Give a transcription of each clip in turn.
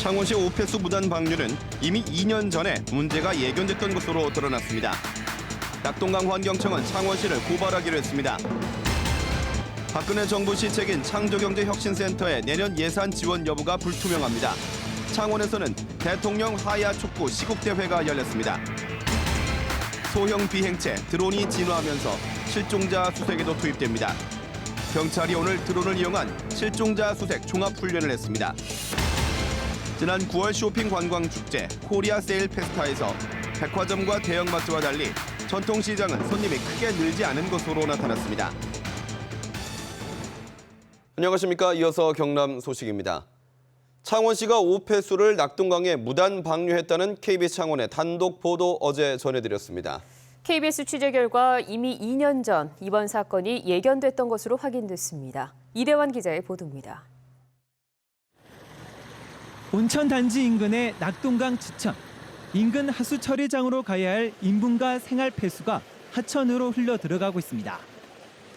창원시 오폐수 무단 방류는 이미 2년 전에 문제가 예견됐던 것으로 드러났습니다. 낙동강 환경청은 창원시를 고발하기로 했습니다. 박근혜 정부 시책인 창조경제혁신센터의 내년 예산 지원 여부가 불투명합니다. 창원에서는 대통령 하야 촉구 시국대회가 열렸습니다. 소형 비행체 드론이 진화하면서 실종자 수색에도 투입됩니다. 경찰이 오늘 드론을 이용한 실종자 수색 종합훈련을 했습니다. 지난 9월 쇼핑 관광 축제 코리아 세일 페스타에서 백화점과 대형마트와 달리 전통시장은 손님이 크게 늘지 않은 것으로 나타났습니다. 안녕하십니까. 이어서 경남 소식입니다. 창원시가 오폐수를 낙동강에 무단 방류했다는 KBS 창원의 단독 보도 어제 전해드렸습니다. KBS 취재 결과 이미 2년 전 이번 사건이 예견됐던 것으로 확인됐습니다. 이대환 기자의 보도입니다. 온천 단지 인근의 낙동강 지천. 인근 하수 처리장으로 가야 할 인분과 생활 폐수가 하천으로 흘러 들어가고 있습니다.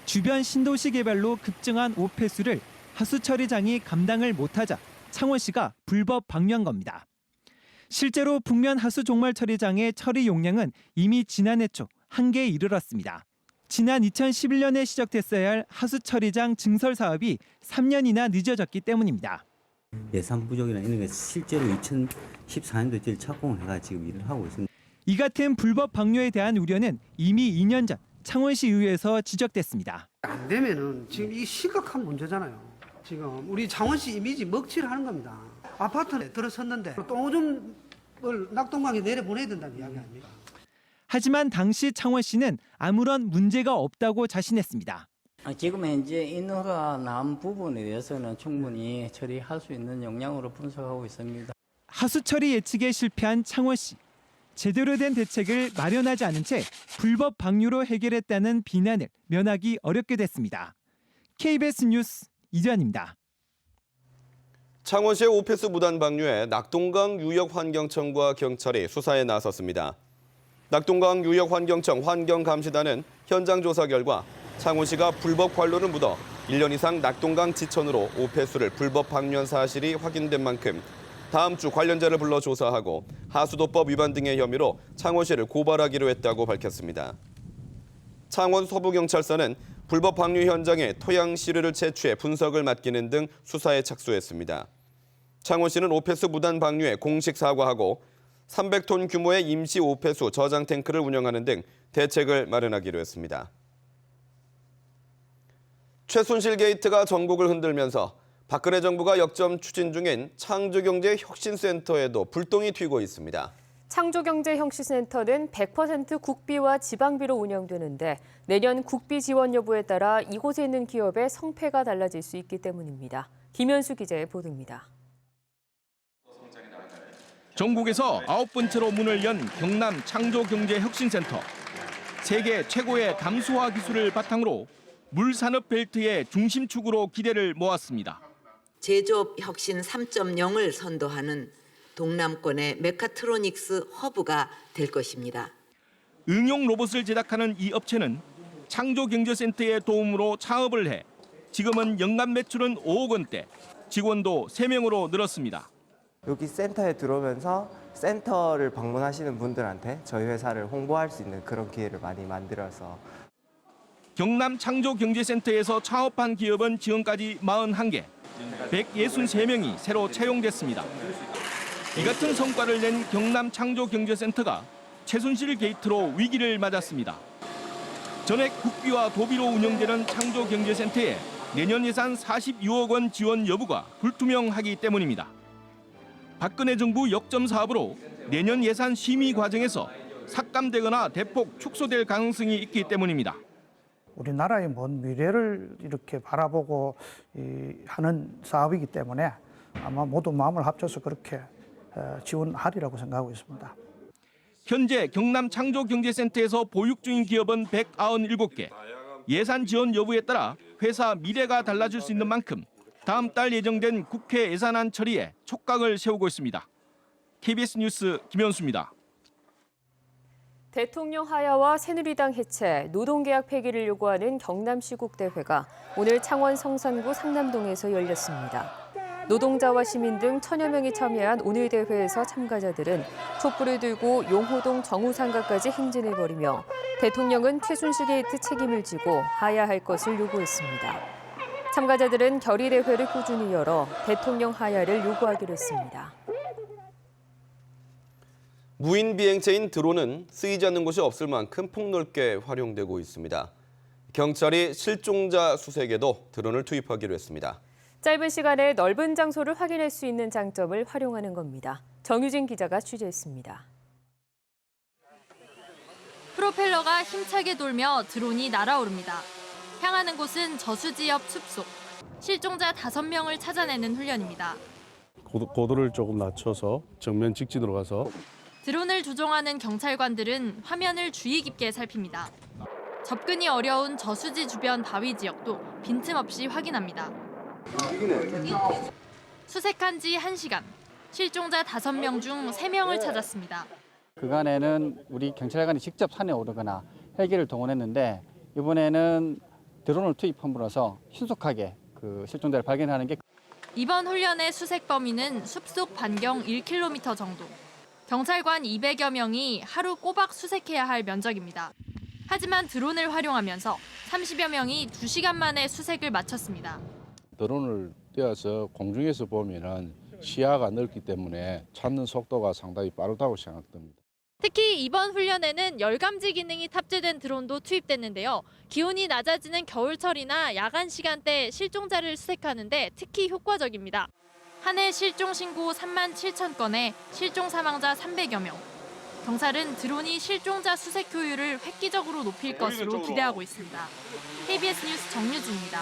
주변 신도시 개발로 급증한 오폐수를 하수 처리장이 감당을 못하자 창원시가 불법 방류한 겁니다. 실제로 북면 하수 종말 처리장의 처리 용량은 이미 지난해 초 한계에 이르렀습니다. 지난 2011년에 시작됐어야 할 하수 처리장 증설 사업이 3년이나 늦어졌기 때문입니다. 예산 부족이나 이런 게 실제로 2014년도에 착공을 해가 지금 일을 하고 있습니다. 이 같은 불법 방류에 대한 우려는 이미 2년 전 창원시 의회에서 지적됐습니다. 안 되면은 지금 이 심각한 문제잖아요. 지금 우리 창원시 이미지 먹칠을 하는 겁니다. 아파트에 들어섰는데 똥오줌을 낙동강에 내려보내야 된다는 이야기 아닙니까? 하지만 당시 창원시는 아무런 문제가 없다고 자신했습니다. 지금 현재 인허가 난 부분에 대해서는 충분히 처리할 수 있는 역량으로 분석하고 있습니다. 하수 처리 예측에 실패한 창원시. 제대로 된 대책을 마련하지 않은 채 불법 방류로 해결했다는 비난을 면하기 어렵게 됐습니다. KBS 뉴스 이주환입니다. 창원시의 오폐수 무단 방류에 낙동강 유역환경청과 경찰이 수사에 나섰습니다. 낙동강 유역환경청 환경감시단은 현장 조사 결과 창원시가 불법 관로를 묻어 1년 이상 낙동강 지천으로 오폐수를 불법 방류한 사실이 확인된 만큼 다음 주 관련자를 불러 조사하고 하수도법 위반 등의 혐의로 창원시를 고발하기로 했다고 밝혔습니다. 창원 서부경찰서는 불법 방류 현장에 토양 시료를 채취해 분석을 맡기는 등 수사에 착수했습니다. 창원시는 오폐수 무단 방류에 공식 사과하고 300톤 규모의 임시 오폐수 저장 탱크를 운영하는 등 대책을 마련하기로 했습니다. 최순실 게이트가 전국을 흔들면서 박근혜 정부가 역점 추진 중인 창조경제혁신센터에도 불똥이 튀고 있습니다. 창조경제혁신센터는 100% 국비와 지방비로 운영되는데 내년 국비 지원 여부에 따라 이곳에 있는 기업의 성패가 달라질 수 있기 때문입니다. 김현수 기자의 보도입니다. 전국에서 9번째로 문을 연 경남 창조경제혁신센터. 세계 최고의 담수화 기술을 바탕으로 물산업 벨트의 중심축으로 기대를 모았습니다. 제조업 혁신 3.0을 선도하는 동남권의 메카트로닉스 허브가 될 것입니다. 응용 로봇을 제작하는 이 업체는 창조경제센터의 도움으로 창업을 해 지금은 연간 매출은 5억 원대, 직원도 3명으로 늘었습니다. 여기 센터에 들어오면서 센터를 방문하시는 분들한테 저희 회사를 홍보할 수 있는 그런 기회를 많이 만들어서 경남 창조경제센터에서 창업한 기업은 지금까지 41개, 163명이 새로 채용됐습니다. 이 같은 성과를 낸 경남 창조경제센터가 최순실 게이트로 위기를 맞았습니다. 전액 국비와 도비로 운영되는 창조경제센터에 내년 예산 46억 원 지원 여부가 불투명하기 때문입니다. 박근혜 정부 역점 사업으로 내년 예산 심의 과정에서 삭감되거나 대폭 축소될 가능성이 있기 때문입니다. 우리나라의 먼 미래를 이렇게 바라보고 하는 사업이기 때문에 아마 모두 마음을 합쳐서 그렇게 지원하리라고 생각하고 있습니다. 현재 경남 창조경제센터에서 보육 중인 기업은 197개. 예산 지원 여부에 따라 회사 미래가 달라질 수 있는 만큼 다음 달 예정된 국회 예산안 처리에 촉각을 세우고 있습니다. KBS 뉴스 김현수입니다. 대통령 하야와 새누리당 해체, 노동계약 폐기를 요구하는 경남 시국대회가 오늘 창원 성산구 상남동에서 열렸습니다. 노동자와 시민 등 1000여 명이 참여한 오늘 대회에서 참가자들은 촛불을 들고 용호동 정우상가까지 행진을 벌이며 대통령은 최순실 게이트 책임을 지고 하야할 것을 요구했습니다. 참가자들은 결의대회를 꾸준히 열어 대통령 하야를 요구하기로 했습니다. 무인 비행체인 드론은 쓰이지 않는 곳이 없을 만큼 폭넓게 활용되고 있습니다. 경찰이 실종자 수색에도 드론을 투입하기로 했습니다. 짧은 시간에 넓은 장소를 확인할 수 있는 장점을 활용하는 겁니다. 정유진 기자가 취재했습니다. 프로펠러가 힘차게 돌며 드론이 날아오릅니다. 향하는 곳은 저수지 옆 숲속. 실종자 5명을 찾아내는 훈련입니다. 고도를 조금 낮춰서 정면 직진으로 가서 드론을 조종하는 경찰관들은 화면을 주의 깊게 살핍니다. 접근이 어려운 저수지 주변 바위 지역도 빈틈없이 확인합니다. 수색한 지 1시간. 실종자 5명 중 3명을 찾았습니다. 그간에는 우리 경찰관이 직접 산에 오르거나 헬기를 동원했는데 이번에는 드론을 투입함으로써 신속하게 그 실종자를 발견하는 게. 이번 훈련의 수색 범위는 숲속 반경 1km 정도. 경찰관 200여 명이 하루 꼬박 수색해야 할 면적입니다. 하지만 드론을 활용하면서 30여 명이 2시간 만에 수색을 마쳤습니다. 드론을 띄워서 공중에서 보면은 시야가 넓기 때문에 찾는 속도가 상당히 빠르다고 생각됩니다. 특히 이번 훈련에는 열감지 기능이 탑재된 드론도 투입됐는데요. 기온이 낮아지는 겨울철이나 야간 시간대 실종자를 수색하는데 특히 효과적입니다. 한 해 실종 신고 3만 7천 건에 실종 사망자 300여 명. 경찰은 드론이 실종자 수색 효율을 획기적으로 높일 것으로 기대하고 있습니다. KBS 뉴스 정유진입니다.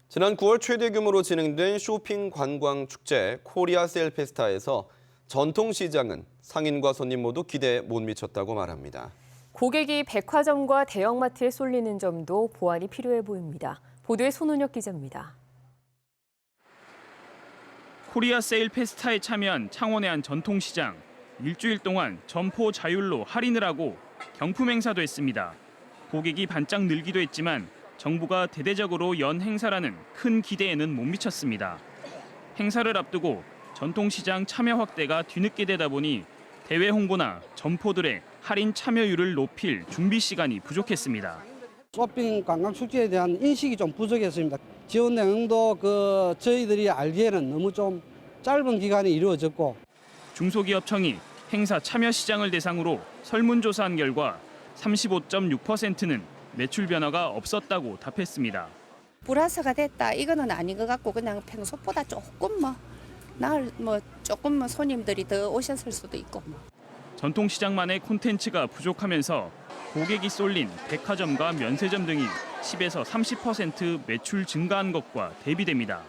지난 9월 최대 규모로 진행된 쇼핑 관광 축제 코리아 세일 페스타에서 전통시장은 상인과 손님 모두 기대에 못 미쳤다고 말합니다. 고객이 백화점과 대형마트에 쏠리는 점도 보완이 필요해 보입니다. 보도에 손은혁 기자입니다. 코리아 세일 페스타에 참여한 창원의 한 전통시장. 일주일 동안 점포 자율로 할인을 하고 경품 행사도 했습니다. 고객이 반짝 늘기도 했지만 정부가 대대적으로 연 행사라는 큰 기대에는 못 미쳤습니다. 행사를 앞두고 전통시장 참여 확대가 뒤늦게 되다 보니 대외 홍보나 점포들의 할인 참여율을 높일 준비 시간이 부족했습니다. 쇼핑 관광 축제에 대한 인식이 좀 부족했습니다. 지원 내용도 저희들이 알기에는 너무 좀 짧은 기간에 이루어졌고. 중소기업청이 행사 참여 시장을 대상으로 설문조사한 결과 35.6%는 매출 변화가 없었다고 답했습니다. 플러스가 됐다 이거는 아닌 것 같고 그냥 평소보다 조금 조금 손님들이 더 오셨을 수도 있고. 전통시장만의 콘텐츠가 부족하면서 고객이 쏠린 백화점과 면세점 등이 10에서 30% 매출 증가한 것과 대비됩니다.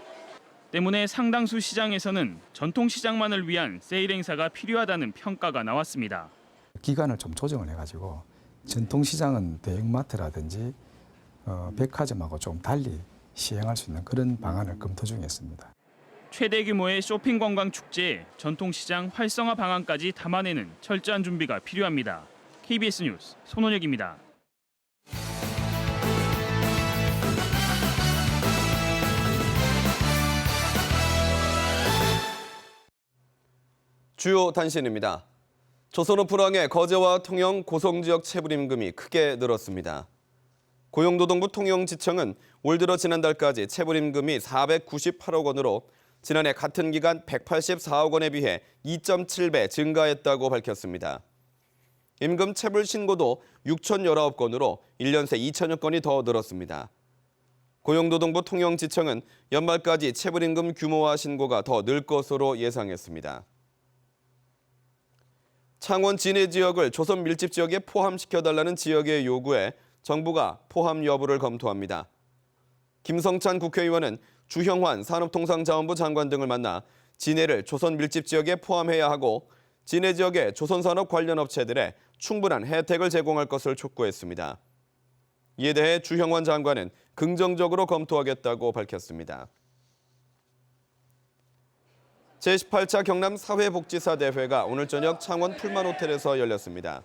때문에 상당수 시장에서는 전통시장만을 위한 세일 행사가 필요하다는 평가가 나왔습니다. 기간을 좀 조정을 해가지고 전통시장은 대형마트라든지 백화점하고 좀 달리 시행할 수 있는 그런 방안을 검토 중에 있습니다. 최대 규모의 쇼핑 관광 축제에 전통시장 활성화 방안까지 담아내는 철저한 준비가 필요합니다. KBS 뉴스 손원혁입니다. 주요 단신입니다. 조선오프랑의 거제와 통영 고성지역 체불임금이 크게 늘었습니다. 고용노동부 통영지청은 올 들어 지난달까지 체불임금이 498억 원으로 지난해 같은 기간 184억 원에 비해 2.7배 증가했다고 밝혔습니다. 임금 체불 신고도 6,019건으로 1년 새 2천여 건이 더 늘었습니다. 고용노동부 통영지청은 연말까지 체불임금 규모와 신고가 더 늘 것으로 예상했습니다. 창원 진해 지역을 조선 밀집 지역에 포함시켜달라는 지역의 요구에 정부가 포함 여부를 검토합니다. 김성찬 국회의원은 주형환 산업통상자원부 장관 등을 만나 진해를 조선 밀집 지역에 포함해야 하고 진해 지역의 조선산업 관련 업체들에 충분한 혜택을 제공할 것을 촉구했습니다. 이에 대해 주형환 장관은 긍정적으로 검토하겠다고 밝혔습니다. 제18차 경남 사회복지사 대회가 오늘 저녁 창원 풀만호텔에서 열렸습니다.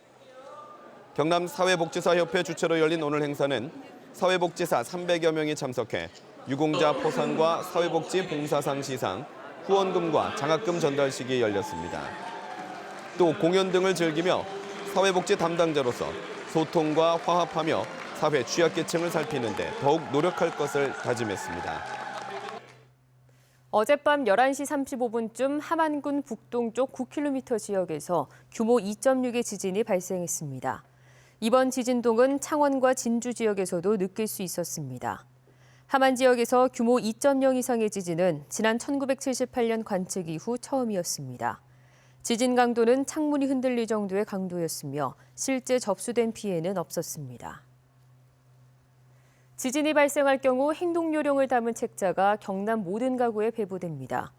경남 사회복지사협회 주최로 열린 오늘 행사는 사회복지사 300여 명이 참석해 유공자 포상과 사회복지 봉사상 시상, 후원금과 장학금 전달식이 열렸습니다. 또 공연 등을 즐기며 사회복지 담당자로서 소통과 화합하며 사회 취약계층을 살피는 데 더욱 노력할 것을 다짐했습니다. 어젯밤 11시 35분쯤 함안군 북동쪽 9km 지역에서 규모 2.6의 지진이 발생했습니다. 이번 지진동은 창원과 진주 지역에서도 느낄 수 있었습니다. 함안 지역에서 규모 2.0 이상의 지진은 지난 1978년 관측 이후 처음이었습니다. 지진 강도는 창문이 흔들릴 정도의 강도였으며 실제 접수된 피해는 없었습니다. 지진이 발생할 경우 행동요령을 담은 책자가 경남 모든 가구에 배부됩니다.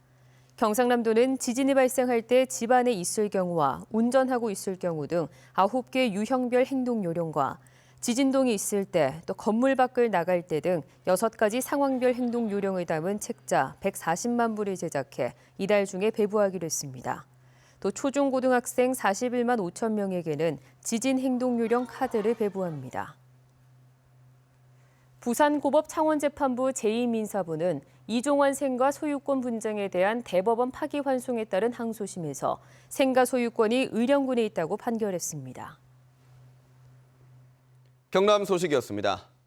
경상남도는 지진이 발생할 때 집안에 있을 경우와 운전하고 있을 경우 등 9개 유형별 행동요령과 지진동이 있을 때 또 건물 밖을 나갈 때 등 6가지 상황별 행동요령을 담은 책자 140만 부를 제작해 이달 중에 배부하기로 했습니다. 또 초중고등학생 41만 5천 명에게는 지진 행동요령 카드를 배부합니다. 부산고법 창원재판부 제2민사부는 이종환 생가 소유권 분쟁에 대한 대법원 파기환송에 따른 항소심에서 생가 소유권이 의령군에 있다고 판결했습니다. 경남 소식이었습니다.